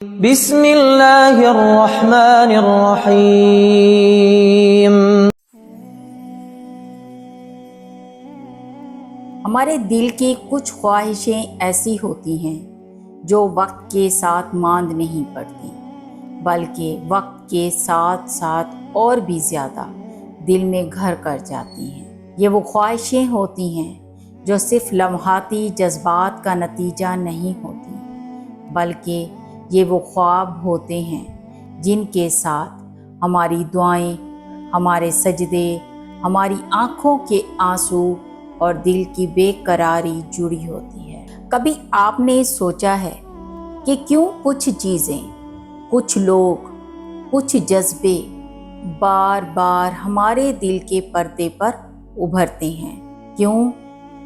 بسم اللہ الرحمن الرحیم۔ ہمارے دل کی کچھ خواہشیں ایسی ہوتی ہیں جو وقت کے ساتھ ماند نہیں پڑتی، بلکہ وقت کے ساتھ ساتھ اور بھی زیادہ دل میں گھر کر جاتی ہیں۔ یہ وہ خواہشیں ہوتی ہیں جو صرف لمحاتی جذبات کا نتیجہ نہیں ہوتی، بلکہ یہ وہ خواب ہوتے ہیں جن کے ساتھ ہماری دعائیں، ہمارے سجدے، ہماری آنکھوں کے آنسو اور دل کی بے قراری جڑی ہوتی ہے۔ کبھی آپ نے سوچا ہے کہ کیوں کچھ چیزیں، کچھ لوگ، کچھ جذبے بار بار ہمارے دل کے پردے پر ابھرتے ہیں؟ کیوں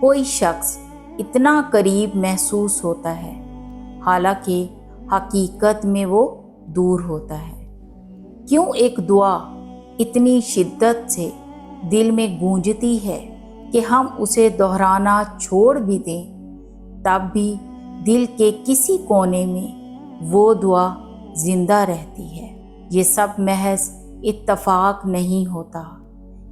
کوئی شخص اتنا قریب محسوس ہوتا ہے حالانکہ حقیقت میں وہ دور ہوتا ہے؟ کیوں ایک دعا اتنی شدت سے دل میں گونجتی ہے کہ ہم اسے دہرانا چھوڑ بھی دیں تب بھی دل کے کسی کونے میں وہ دعا زندہ رہتی ہے؟ یہ سب محض اتفاق نہیں ہوتا،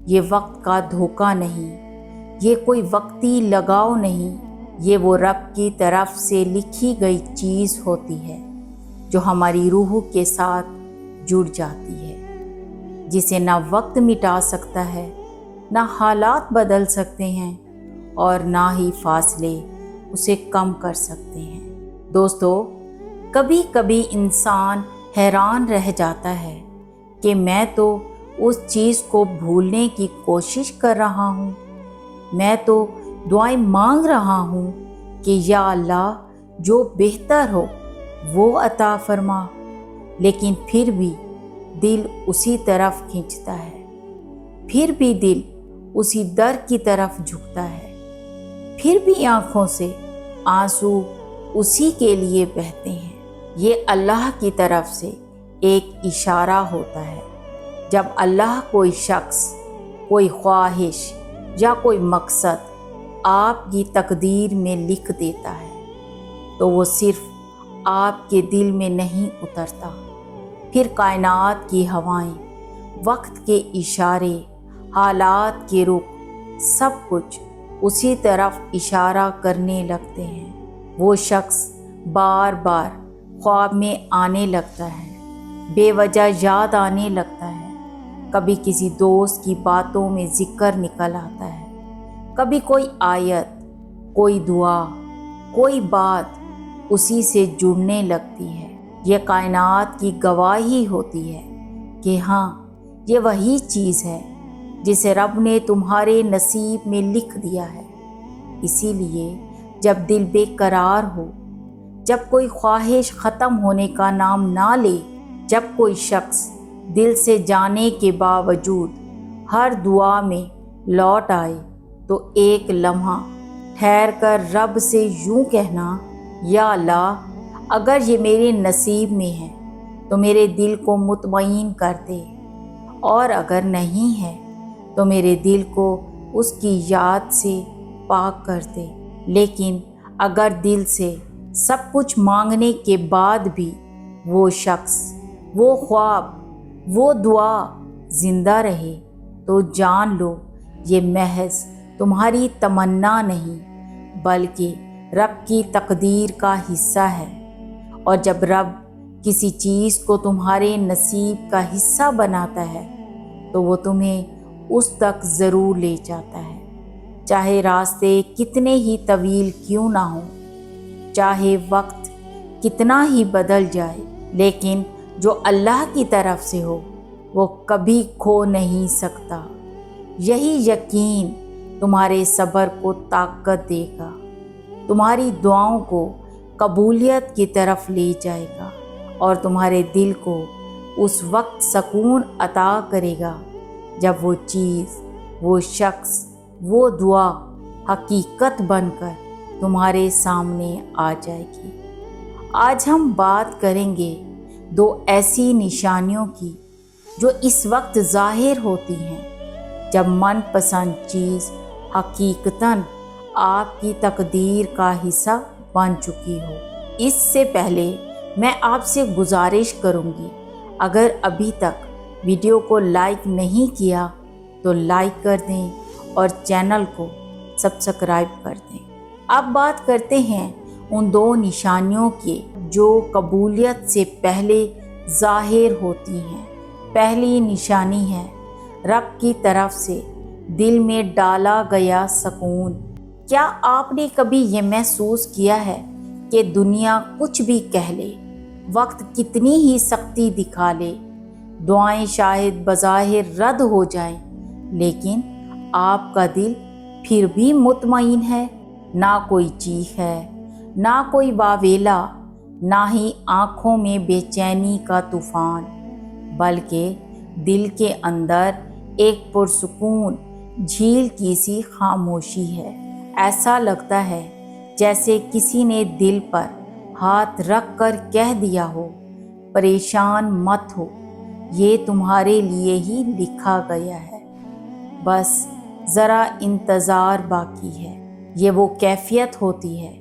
یہ وقت کا دھوکہ نہیں، یہ کوئی وقتی لگاؤ نہیں، یہ وہ رب کی طرف سے لکھی گئی چیز ہوتی ہے جو ہماری روح کے ساتھ جڑ جاتی ہے، جسے نہ وقت مٹا سکتا ہے، نہ حالات بدل سکتے ہیں، اور نہ ہی فاصلے اسے کم کر سکتے ہیں۔ دوستو، کبھی کبھی انسان حیران رہ جاتا ہے کہ میں تو اس چیز کو بھولنے کی کوشش کر رہا ہوں، میں تو دعائیں مانگ رہا ہوں کہ یا اللہ جو بہتر ہو وہ عطا فرما، لیکن پھر بھی دل اسی طرف کھنچتا ہے، پھر بھی دل اسی در کی طرف جھکتا ہے، پھر بھی آنکھوں سے آنسو اسی کے لیے بہتے ہیں۔ یہ اللہ کی طرف سے ایک اشارہ ہوتا ہے۔ جب اللہ کوئی شخص، کوئی خواہش یا کوئی مقصد آپ کی تقدیر میں لکھ دیتا ہے تو وہ صرف آپ کے دل میں نہیں اترتا، پھر کائنات کی ہوائیں، وقت کے اشارے، حالات کے رخ، سب کچھ اسی طرف اشارہ کرنے لگتے ہیں۔ وہ شخص بار بار خواب میں آنے لگتا ہے، بے وجہ یاد آنے لگتا ہے، کبھی کسی دوست کی باتوں میں ذکر نکل آتا ہے، کبھی کوئی آیت، کوئی دعا، کوئی بات اسی سے جڑنے لگتی ہے۔ یہ کائنات کی گواہی ہوتی ہے کہ ہاں، یہ وہی چیز ہے جسے رب نے تمہارے نصیب میں لکھ دیا ہے۔ اسی لیے جب دل بے قرار ہو، جب کوئی خواہش ختم ہونے کا نام نہ لے، جب کوئی شخص دل سے جانے کے باوجود ہر دعا میں لوٹ آئے، تو ایک لمحہ ٹھہر کر رب سے یوں کہنا، یا اللہ اگر یہ میرے نصیب میں ہے تو میرے دل کو مطمئن کر دے، اور اگر نہیں ہے تو میرے دل کو اس کی یاد سے پاک کر دے۔ لیکن اگر دل سے سب کچھ مانگنے کے بعد بھی وہ شخص، وہ خواب، وہ دعا زندہ رہے تو جان لو یہ محض تمہاری تمنا نہیں بلکہ رب کی تقدیر کا حصہ ہے، اور جب رب کسی چیز کو تمہارے نصیب کا حصہ بناتا ہے تو وہ تمہیں اس تک ضرور لے جاتا ہے، چاہے راستے کتنے ہی طویل کیوں نہ ہوں، چاہے وقت کتنا ہی بدل جائے، لیکن جو اللہ کی طرف سے ہو وہ کبھی کھو نہیں سکتا۔ یہی یقین تمہارے صبر کو طاقت دے گا، تمہاری دعاؤں کو قبولیت کی طرف لے جائے گا، اور تمہارے دل کو اس وقت سکون عطا کرے گا جب وہ چیز، وہ شخص، وہ دعا حقیقت بن کر تمہارے سامنے آ جائے گی۔ آج ہم بات کریں گے دو ایسی نشانیوں کی جو اس وقت ظاہر ہوتی ہیں جب من پسند چیز حقیقتاً آپ کی تقدیر کا حصہ بن چکی ہو۔ اس سے پہلے میں آپ سے گزارش کروں گی، اگر ابھی تک ویڈیو کو لائک نہیں کیا تو لائک کر دیں اور چینل کو سبسکرائب کر دیں۔ اب بات کرتے ہیں ان دو نشانیوں کی جو قبولیت سے پہلے ظاہر ہوتی ہیں۔ پہلی نشانی ہے رب کی طرف سے دل میں ڈالا گیا سکون۔ کیا آپ نے کبھی یہ محسوس کیا ہے کہ دنیا کچھ بھی کہہ لے، وقت کتنی ہی سختی دکھا لے، دعائیں شاید بظاہر رد ہو جائیں، لیکن آپ کا دل پھر بھی مطمئن ہے؟ نہ کوئی چیخ ہے، نہ کوئی واویلا، نہ ہی آنکھوں میں بے چینی کا طوفان، بلکہ دل کے اندر ایک پرسکون جھیل کی سی خاموشی ہے۔ ایسا لگتا ہے جیسے کسی نے دل پر ہاتھ رکھ کر کہہ دیا ہو، پریشان مت ہو، یہ تمہارے لیے ہی لکھا گیا ہے، بس ذرا انتظار باقی ہے۔ یہ وہ کیفیت ہوتی ہے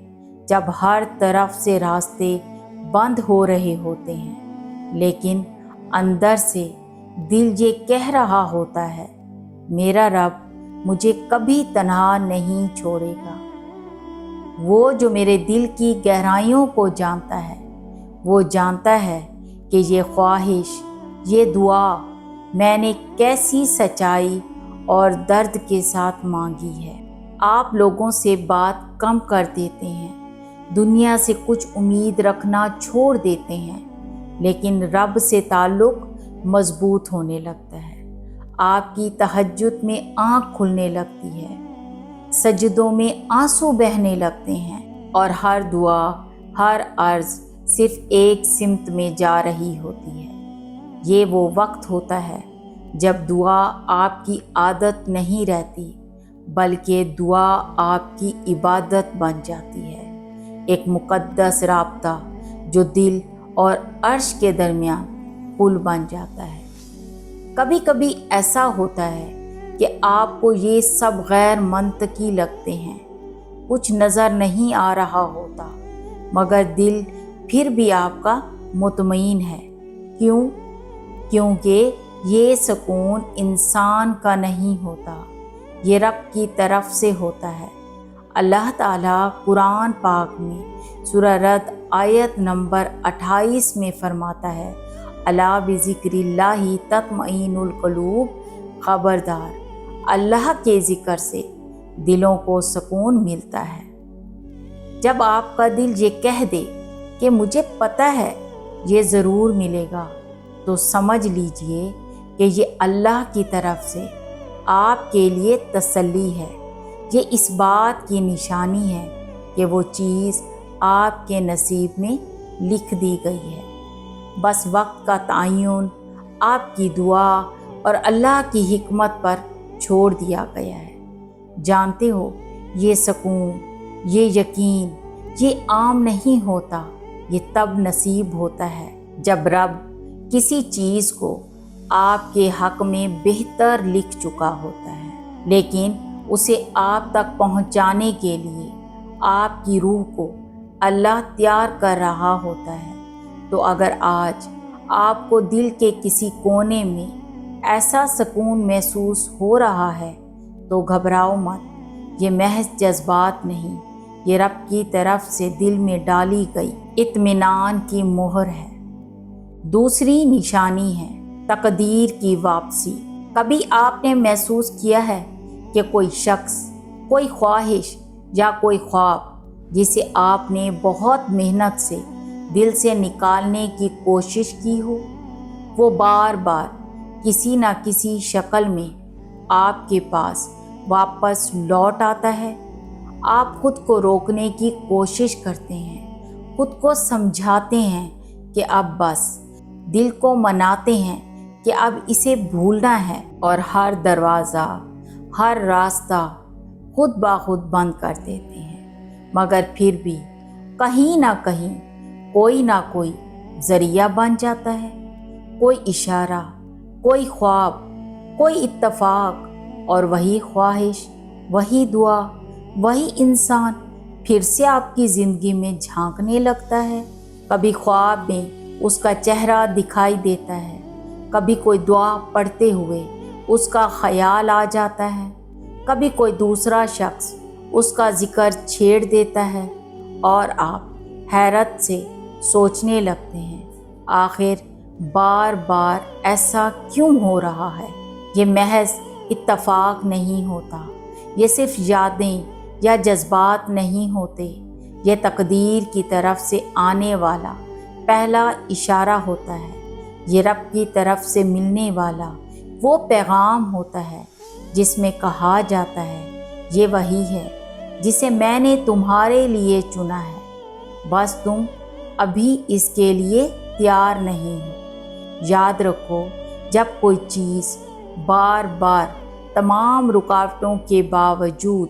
جب ہر طرف سے راستے بند ہو رہے ہوتے ہیں، لیکن اندر سے دل یہ کہہ رہا ہوتا ہے، میرا رب مجھے کبھی تنہا نہیں چھوڑے گا۔ وہ جو میرے دل کی گہرائیوں کو جانتا ہے، وہ جانتا ہے کہ یہ خواہش، یہ دعا میں نے کیسی سچائی اور درد کے ساتھ مانگی ہے۔ آپ لوگوں سے بات کم کر دیتے ہیں، دنیا سے کچھ امید رکھنا چھوڑ دیتے ہیں، لیکن رب سے تعلق مضبوط ہونے لگتا ہے۔ آپ کی تہجد میں آنکھ کھلنے لگتی ہے، سجدوں میں آنسو بہنے لگتے ہیں، اور ہر دعا، ہر عرض صرف ایک سمت میں جا رہی ہوتی ہے۔ یہ وہ وقت ہوتا ہے جب دعا آپ کی عادت نہیں رہتی، بلکہ دعا آپ کی عبادت بن جاتی ہے، ایک مقدس رابطہ جو دل اور عرش کے درمیان پل بن جاتا ہے۔ کبھی کبھی ایسا ہوتا ہے کہ آپ کو یہ سب غیر منطقی لگتے ہیں، کچھ نظر نہیں آ رہا ہوتا، مگر دل پھر بھی آپ کا مطمئن ہے۔ کیوں؟ کیونکہ یہ سکون انسان کا نہیں ہوتا، یہ رب کی طرف سے ہوتا ہے۔ اللہ تعالیٰ قرآن پاک میں سورہ رد آیت نمبر 28 میں فرماتا ہے، الا بذکر اللہ تطمئن القلوب، خبردار اللہ کے ذکر سے دلوں کو سکون ملتا ہے۔ جب آپ کا دل یہ کہہ دے کہ مجھے پتہ ہے یہ ضرور ملے گا، تو سمجھ لیجئے کہ یہ اللہ کی طرف سے آپ کے لیے تسلی ہے۔ یہ اس بات کی نشانی ہے کہ وہ چیز آپ کے نصیب میں لکھ دی گئی ہے، بس وقت کا تعین آپ کی دعا اور اللہ کی حکمت پر چھوڑ دیا گیا ہے۔ جانتے ہو، یہ سکون، یہ یقین، یہ عام نہیں ہوتا، یہ تب نصیب ہوتا ہے جب رب کسی چیز کو آپ کے حق میں بہتر لکھ چکا ہوتا ہے، لیکن اسے آپ تک پہنچانے کے لیے آپ کی روح کو اللہ تیار کر رہا ہوتا ہے۔ تو اگر آج آپ کو دل کے کسی کونے میں ایسا سکون محسوس ہو رہا ہے تو گھبراؤ مت، یہ محض جذبات نہیں، یہ رب کی طرف سے دل میں ڈالی گئی اطمینان کی مہر ہے۔ دوسری نشانی ہے تقدیر کی واپسی۔ کبھی آپ نے محسوس کیا ہے کہ کوئی شخص، کوئی خواہش یا کوئی خواب جسے آپ نے بہت محنت سے دل سے نکالنے کی کوشش کی ہو، وہ بار بار کسی نہ کسی شکل میں آپ کے پاس واپس لوٹ آتا ہے؟ آپ خود کو روکنے کی کوشش کرتے ہیں، خود کو سمجھاتے ہیں کہ اب بس، دل کو مناتے ہیں کہ اب اسے بھولنا ہے، اور ہر دروازہ، ہر راستہ خود بخود بند کر دیتے ہیں، مگر پھر بھی کہیں نہ کہیں کوئی نہ کوئی ذریعہ بن جاتا ہے، کوئی اشارہ، کوئی خواب، کوئی اتفاق، اور وہی خواہش، وہی دعا، وہی انسان پھر سے آپ کی زندگی میں جھانکنے لگتا ہے۔ کبھی خواب میں اس کا چہرہ دکھائی دیتا ہے، کبھی کوئی دعا پڑھتے ہوئے اس کا خیال آ جاتا ہے، کبھی کوئی دوسرا شخص اس کا ذکر چھیڑ دیتا ہے اور آپ حیرت سے سوچنے لگتے ہیں آخر بار بار ایسا کیوں ہو رہا ہے۔ یہ محض اتفاق نہیں ہوتا، یہ صرف یادیں یا جذبات نہیں ہوتے، یہ تقدیر کی طرف سے آنے والا پہلا اشارہ ہوتا ہے، یہ رب کی طرف سے ملنے والا وہ پیغام ہوتا ہے جس میں کہا جاتا ہے یہ وہی ہے جسے میں نے تمہارے لیے چنا ہے، بس تم ابھی اس کے لیے تیار نہیں ہو۔ یاد رکھو، جب کوئی چیز بار بار تمام رکاوٹوں کے باوجود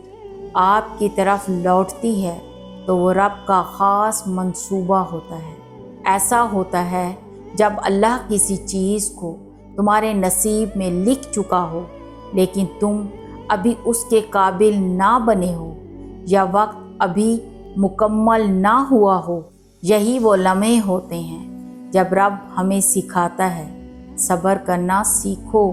آپ کی طرف لوٹتی ہے تو وہ رب کا خاص منصوبہ ہوتا ہے۔ ایسا ہوتا ہے جب اللہ کسی چیز کو تمہارے نصیب میں لکھ چکا ہو لیکن تم ابھی اس کے قابل نہ بنے ہو یا وقت ابھی مکمل نہ ہوا ہو۔ یہی وہ لمحے ہوتے ہیں جب رب ہمیں سکھاتا ہے صبر کرنا سیکھو،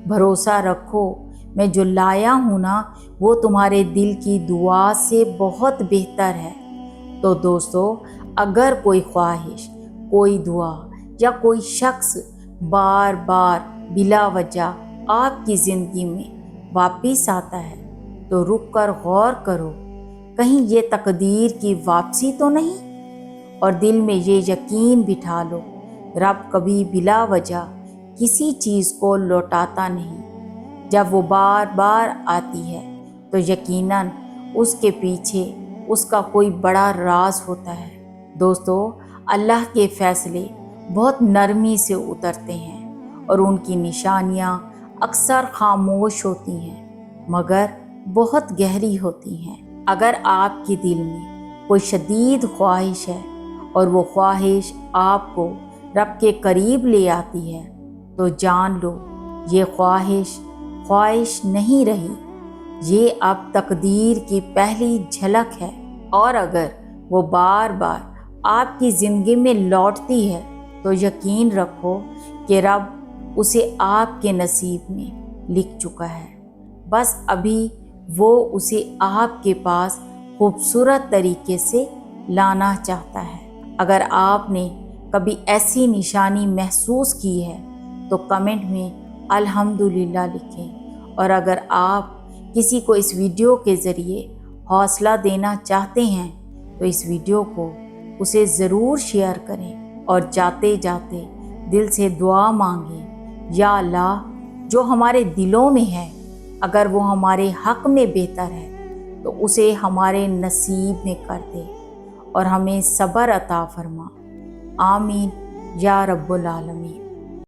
بھروسہ رکھو، میں جو لایا ہوں نا وہ تمہارے دل کی دعا سے بہت بہتر ہے۔ تو دوستو، اگر کوئی خواہش، کوئی دعا یا کوئی شخص بار بار بلا وجہ آپ کی زندگی میں واپس آتا ہے تو رک کر غور کرو، کہیں یہ تقدیر کی واپسی تو نہیں؟ اور دل میں یہ یقین بٹھا لو، رب کبھی بلا وجہ کسی چیز کو لوٹاتا نہیں۔ جب وہ بار بار آتی ہے تو یقیناً اس کے پیچھے اس کا کوئی بڑا راز ہوتا ہے۔ دوستو، اللہ کے فیصلے بہت نرمی سے اترتے ہیں اور ان کی نشانیاں اکثر خاموش ہوتی ہیں مگر بہت گہری ہوتی ہیں۔ اگر آپ کے دل میں کوئی شدید خواہش ہے اور وہ خواہش آپ کو رب کے قریب لے آتی ہے تو جان لو یہ خواہش نہیں رہی، یہ اب تقدیر کی پہلی جھلک ہے۔ اور اگر وہ بار بار آپ کی زندگی میں لوٹتی ہے تو یقین رکھو کہ رب اسے آپ کے نصیب میں لکھ چکا ہے، بس ابھی وہ اسے آپ کے پاس خوبصورت طریقے سے لانا چاہتا ہے۔ اگر آپ نے کبھی ایسی نشانی محسوس کی ہے تو کمنٹ میں الحمدللہ لکھیں، اور اگر آپ کسی کو اس ویڈیو کے ذریعے حوصلہ دینا چاہتے ہیں تو اس ویڈیو کو اسے ضرور شیئر کریں اور جاتے جاتے دل سے دعا مانگیں، یا اللہ جو ہمارے دلوں میں ہے اگر وہ ہمارے حق میں بہتر ہے تو اسے ہمارے نصیب میں کر دے اور ہمیں صبر عطا فرما۔ آمین یا رب العالمین۔